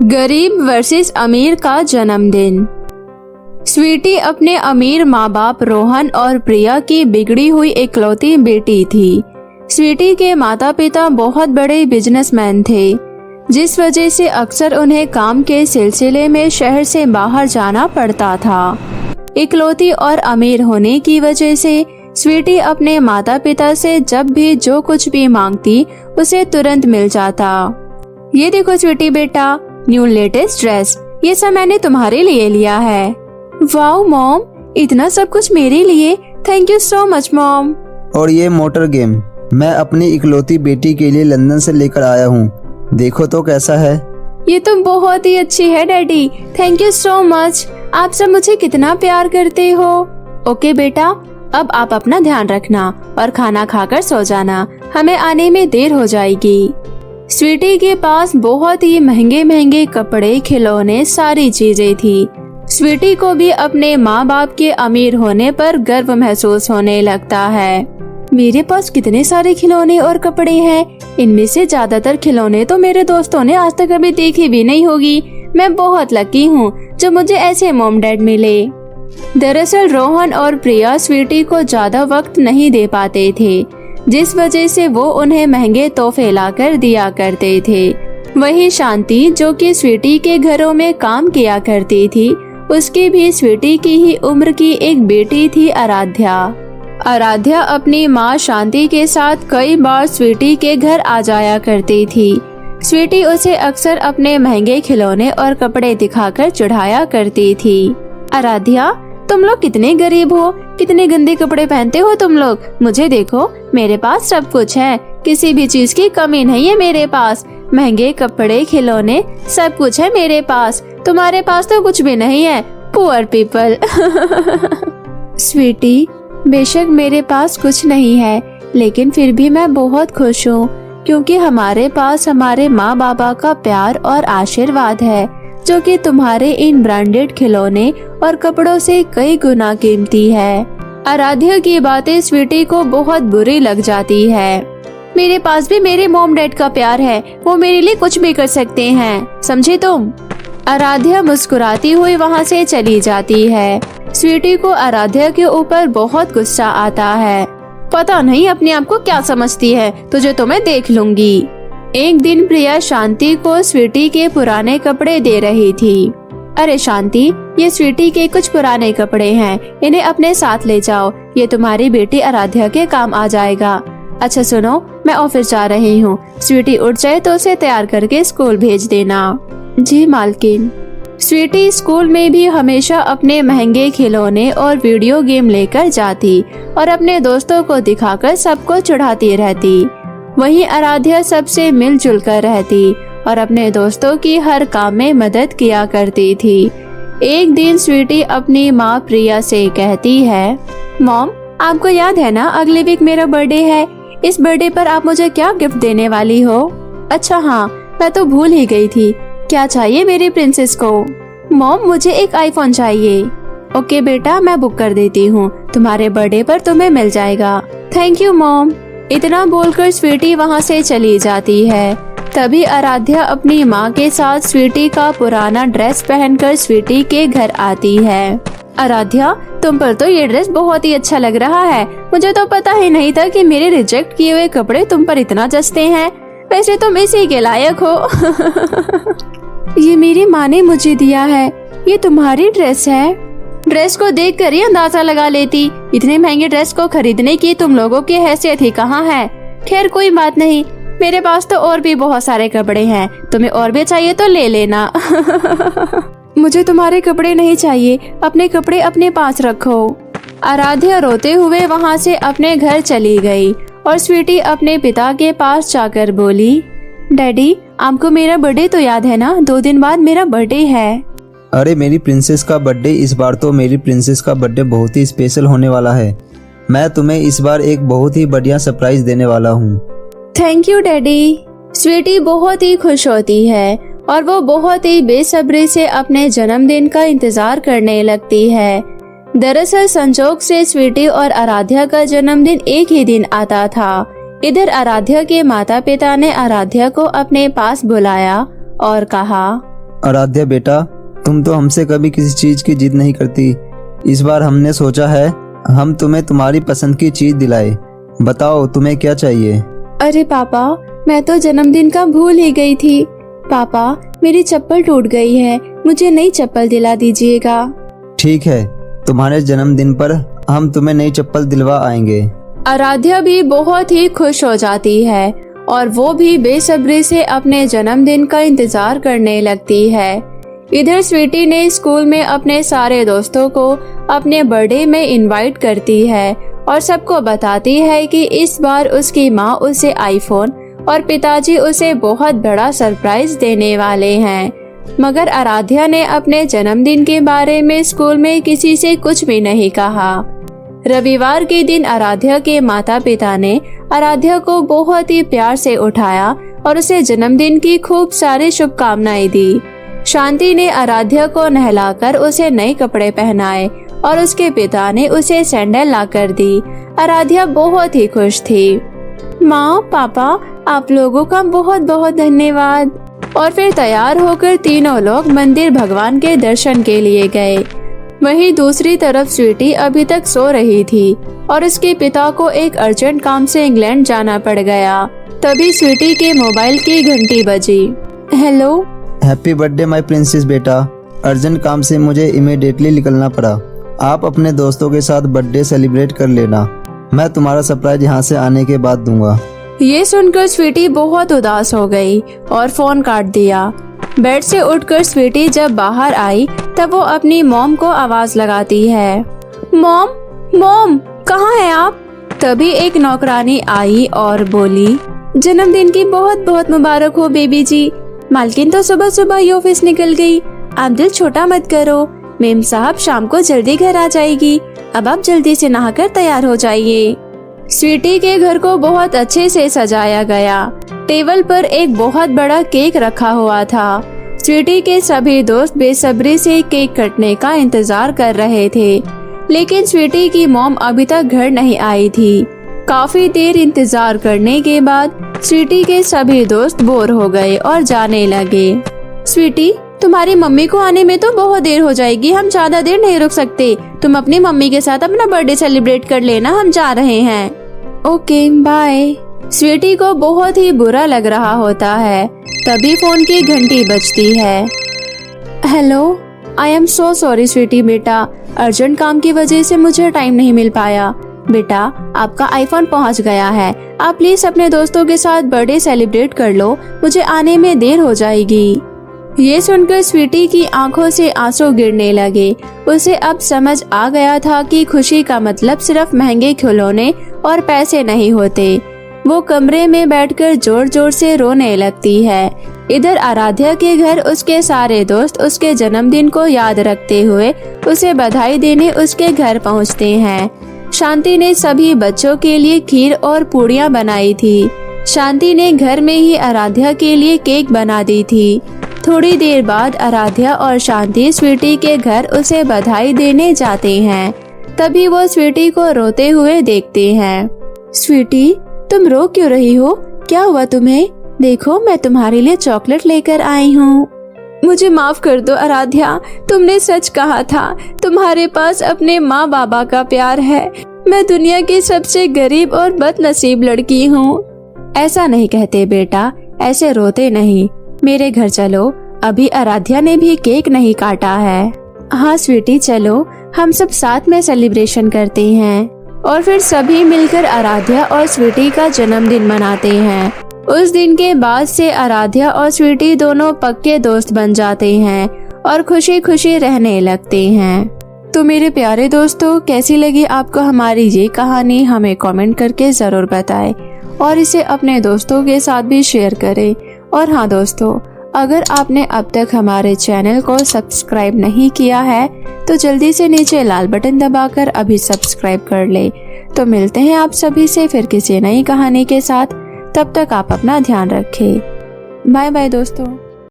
गरीब वर्सेस अमीर का जन्मदिन। स्वीटी अपने अमीर माँ बाप रोहन और प्रिया की बिगड़ी हुई इकलौती बेटी थी। स्वीटी के माता पिता बहुत बड़े बिजनेसमैन थे, जिस वजह से अक्सर उन्हें काम के सिलसिले में शहर से बाहर जाना पड़ता था। इकलौती और अमीर होने की वजह से स्वीटी अपने माता पिता से जब भी जो कुछ भी मांगती उसे तुरंत मिल जाता। ये देखो स्वीटी बेटा, न्यू लेटेस्ट ड्रेस, ये सब मैंने तुम्हारे लिए लिया है। वाओ मॉम, इतना सब कुछ मेरे लिए, thank you so much mom. और ये मोटर गेम मैं अपनी इकलौती बेटी के लिए लंदन से लेकर आया हूँ, देखो तो कैसा है। ये तो बहुत ही अच्छी है daddy, thank you so much. आप सब मुझे कितना प्यार करते हो। ओके बेटा, अब आप अपना ध्यान रखना और खाना खाकर सो जाना, हमें आने में देर हो जाएगी। स्वीटी के पास बहुत ही महंगे महंगे कपड़े, खिलौने, सारी चीजें थी। स्वीटी को भी अपने माँ बाप के अमीर होने पर गर्व महसूस होने लगता है। मेरे पास कितने सारे खिलौने और कपड़े हैं, इनमें से ज्यादातर खिलौने तो मेरे दोस्तों ने आज तक कभी देखी भी नहीं होगी। मैं बहुत लकी हूँ जो मुझे ऐसे मॉम डैड मिले। दरअसल रोहन और प्रिया स्वीटी को ज्यादा वक्त नहीं दे पाते थे, जिस वजह से वो उन्हें महंगे तोहफे लाकर दिया करते थे। वही शांति, जो कि स्वीटी के घरों में काम किया करती थी, उसकी भी स्वीटी की ही उम्र की एक बेटी थी, आराध्या। आराध्या अपनी माँ शांति के साथ कई बार स्वीटी के घर आ जाया करती थी। स्वीटी उसे अक्सर अपने महंगे खिलौने और कपड़े दिखाकर चिढ़ाया करती थी। आराध्या, तुम लोग कितने गरीब हो, कितने गंदे कपड़े पहनते हो तुम लोग। मुझे देखो, मेरे पास सब कुछ है, किसी भी चीज की कमी नहीं है मेरे पास। महंगे कपड़े, खिलौने, सब कुछ है मेरे पास। तुम्हारे पास तो कुछ भी नहीं है, पुअर पीपल। स्वीटी, बेशक मेरे पास कुछ नहीं है, लेकिन फिर भी मैं बहुत खुश हूँ, क्योंकि हमारे पास हमारे माँ बाबा का प्यार और आशीर्वाद है, जो कि तुम्हारे इन ब्रांडेड खिलौने और कपड़ों से कई गुना कीमती है। आराध्या की बातें स्वीटी को बहुत बुरी लग जाती है। मेरे पास भी मेरे मॉम डैड का प्यार है, वो मेरे लिए कुछ भी कर सकते हैं, समझे तुम। आराध्या मुस्कुराती हुई वहाँ से चली जाती है। स्वीटी को आराध्या के ऊपर बहुत गुस्सा आता है। पता नहीं अपने आप को क्या समझती है, तुझे तो मैं देख लूंगी। एक दिन प्रिया शांति को स्वीटी के पुराने कपड़े दे रही थी। अरे शांति, ये स्वीटी के कुछ पुराने कपड़े हैं, इन्हें अपने साथ ले जाओ, ये तुम्हारी बेटी आराध्या के काम आ जाएगा। अच्छा सुनो, मैं ऑफिस जा रही हूँ, स्वीटी उठ जाए तो उसे तैयार करके स्कूल भेज देना। जी मालकिन। स्वीटी स्कूल में भी हमेशा अपने महंगे खिलौने और वीडियो गेम लेकर जाती और अपने दोस्तों को दिखाकर सबको चिढ़ाती रहती। वहीं आराध्या सबसे मिलजुल कर रहती और अपने दोस्तों की हर काम में मदद किया करती थी। एक दिन स्वीटी अपनी माँ प्रिया से कहती है, मॉम, आपको याद है ना अगले वीक मेरा बर्थडे है, इस बर्थडे पर आप मुझे क्या गिफ्ट देने वाली हो। अच्छा हाँ, मैं तो भूल ही गई थी, क्या चाहिए मेरी प्रिंसेस को। मॉम, मुझे एक आईफोन चाहिए। ओके बेटा, मैं बुक कर देती हूँ, तुम्हारे बर्थडे पर तुम्हें मिल जाएगा। Thank you mom. इतना बोलकर स्वीटी वहाँ से चली जाती है। तभी आराध्या अपनी माँ के साथ स्वीटी का पुराना ड्रेस पहनकर स्वीटी के घर आती है। आराध्या, तुम पर तो ये ड्रेस बहुत ही अच्छा लग रहा है, मुझे तो पता ही नहीं था कि मेरे रिजेक्ट किए हुए कपड़े तुम पर इतना जचते हैं, वैसे तुम इसी के लायक हो। ये मेरी माँ ने मुझे दिया है, ये तुम्हारी ड्रेस है। ड्रेस को देख कर ही अंदाजा लगा लेती, इतने महंगे ड्रेस को खरीदने की तुम लोगों की हैसियत ही कहाँ है। खैर कोई बात नहीं, मेरे पास तो और भी बहुत सारे कपड़े हैं, तुम्हें और भी चाहिए तो ले लेना। मुझे तुम्हारे कपड़े नहीं चाहिए, अपने कपड़े अपने पास रखो। आराध्या रोते हुए वहाँ से अपने घर चली गई और स्वीटी अपने पिता के पास जाकर बोली, डैडी, आपको मेरा बर्थडे तो याद है ना, 2 दिन बाद मेरा बर्थडे है। अरे मेरी प्रिंसेस का बर्थडे, इस बार तो मेरी प्रिंसेस का बर्थडे बहुत ही स्पेशल होने वाला है। मैं तुम्हें इस बार एक बहुत ही बढ़िया सरप्राइज देने वाला हूँ। Thank you daddy. स्वीटी बहुत ही खुश होती है और वो बहुत ही बेसब्री से अपने जन्मदिन का इंतजार करने लगती है। दरअसल संजोग से स्वीटी और आराध्या का जन्मदिन एक ही दिन आता था। इधर आराध्या के माता पिता ने आराध्या को अपने पास बुलाया और कहा, आराध्या बेटा, तुम तो हमसे कभी किसी चीज की जिद नहीं करती। इस बार हमने सोचा है हम तुम्हें तुम्हारी पसंद की चीज दिलाए। बताओ तुम्हें क्या चाहिए। अरे पापा, मैं तो जन्मदिन का भूल ही गई थी। पापा, मेरी चप्पल टूट गई है, मुझे नई चप्पल दिला दीजिएगा। ठीक है, तुम्हारे जन्मदिन पर हम तुम्हें नई चप्पल दिलवा आएंगे। आराध्या भी बहुत ही खुश हो जाती है और वो भी बेसब्री से अपने जन्मदिन का इंतजार करने लगती है। इधर स्वीटी ने स्कूल में अपने सारे दोस्तों को अपने बर्थडे में इनवाइट करती है और सबको बताती है कि इस बार उसकी माँ उसे आईफोन और पिताजी उसे बहुत बड़ा सरप्राइज देने वाले हैं। मगर आराध्या ने अपने जन्मदिन के बारे में स्कूल में किसी से कुछ भी नहीं कहा। रविवार के दिन आराध्या के माता पिता ने आराध्या को बहुत ही प्यार से उठाया और उसे जन्मदिन की खूब सारी शुभकामनाएं दी। शांति ने आराध्या को नहलाकर उसे नए कपड़े पहनाए और उसके पिता ने उसे सैंडल लाकर दी। आराध्या बहुत ही खुश थी। माँ, पापा, आप लोगों का बहुत बहुत धन्यवाद। और फिर तैयार होकर तीनों लोग मंदिर भगवान के दर्शन के लिए गए। वहीं दूसरी तरफ स्वीटी अभी तक सो रही थी और उसके पिता को एक अर्जेंट काम से इंग्लैंड जाना पड़ गया। तभी स्वीटी के मोबाइल की घंटी बजी। Hello. Happy birthday my princess बेटा, अर्जेंट काम से मुझे इमीडिएटली निकलना पड़ा। आप अपने दोस्तों के साथ बर्थडे सेलिब्रेट कर लेना, मैं तुम्हारा सरप्राइज यहाँ से आने के बाद दूंगा। ये सुनकर स्वीटी बहुत उदास हो गई और फोन काट दिया। बेड से उठकर स्वीटी जब बाहर आई तब वो अपनी मॉम को आवाज लगाती है। मॉम, मॉम, कहाँ हैं आप? तभी एक नौकरानी आई और बोली, जन्मदिन की बहुत बहुत मुबारक हो बेबी जी। मालकिन तो सुबह सुबह ही ऑफिस निकल गई। आप दिल छोटा मत करो, मेम साहब शाम को जल्दी घर आ जाएगी। अब आप जल्दी से नहाकर तैयार हो जाइए। स्वीटी के घर को बहुत अच्छे से सजाया गया। टेबल पर एक बहुत बड़ा केक रखा हुआ था। स्वीटी के सभी दोस्त बेसब्री से केक कटने का इंतजार कर रहे थे, लेकिन स्वीटी की मॉम अभी तक घर नहीं आई थी। काफी देर इंतजार करने के बाद स्वीटी के सभी दोस्त बोर हो गए और जाने लगे। स्वीटी, तुम्हारी मम्मी को आने में तो बहुत देर हो जाएगी, हम ज्यादा देर नहीं रुक सकते। तुम अपनी मम्मी के साथ अपना बर्थडे सेलिब्रेट कर लेना, हम जा रहे हैं। Okay, bye. स्वीटी को बहुत ही बुरा लग रहा होता है। तभी फोन की घंटी बजती है। Hello, I am so sorry sweetie बेटा, अर्जेंट काम की वजह से मुझे टाइम नहीं मिल पाया। बेटा, आपका आईफोन पहुंच गया है, आप प्लीज अपने दोस्तों के साथ बर्थडे सेलिब्रेट कर लो, मुझे आने में देर हो जाएगी। ये सुनकर स्वीटी की आंखों से आंसू गिरने लगे। उसे अब समझ आ गया था कि खुशी का मतलब सिर्फ महंगे खिलौने और पैसे नहीं होते। वो कमरे में बैठकर जोर जोर से रोने लगती है। इधर आराध्या के घर उसके सारे दोस्त उसके जन्मदिन को याद रखते हुए उसे बधाई देने उसके घर पहुंचते हैं। शांति ने सभी बच्चों के लिए खीर और पूड़ियाँ बनाई थी। शांति ने घर में ही आराध्या के लिए केक बना दी थी। थोड़ी देर बाद आराध्या और शांति स्वीटी के घर उसे बधाई देने जाते हैं। तभी वो स्वीटी को रोते हुए देखते हैं। स्वीटी, तुम रो क्यों रही हो? क्या हुआ तुम्हें? देखो, मैं तुम्हारे लिए चॉकलेट लेकर आई हूँ। मुझे माफ कर दो आराध्या, तुमने सच कहा था, तुम्हारे पास अपने माँ बाबा का प्यार है। मैं दुनिया की सबसे गरीब और बदनसीब लड़की हूँ। ऐसा नहीं कहते बेटा, ऐसे रोते नहीं। मेरे घर चलो, अभी आराध्या ने भी केक नहीं काटा है। हाँ स्वीटी, चलो, हम सब साथ में सेलिब्रेशन करते हैं। और फिर सभी मिलकर आराध्या और स्वीटी का जन्मदिन मनाते हैं। उस दिन के बाद से आराध्या और स्वीटी दोनों पक्के दोस्त बन जाते हैं और खुशी खुशी रहने लगते हैं। तो मेरे प्यारे दोस्तों, कैसी लगी आपको हमारी ये कहानी? हमें कमेंट करके जरूर बताएं और इसे अपने दोस्तों के साथ भी शेयर करें। और हाँ दोस्तों, अगर आपने अब तक हमारे चैनल को सब्सक्राइब नहीं किया है तो जल्दी से नीचे लाल बटन दबाकर अभी सब्सक्राइब कर ले। तो मिलते हैं आप सभी से फिर किसी नई कहानी के साथ। तब तक आप अपना ध्यान रखें। बाय बाय दोस्तों।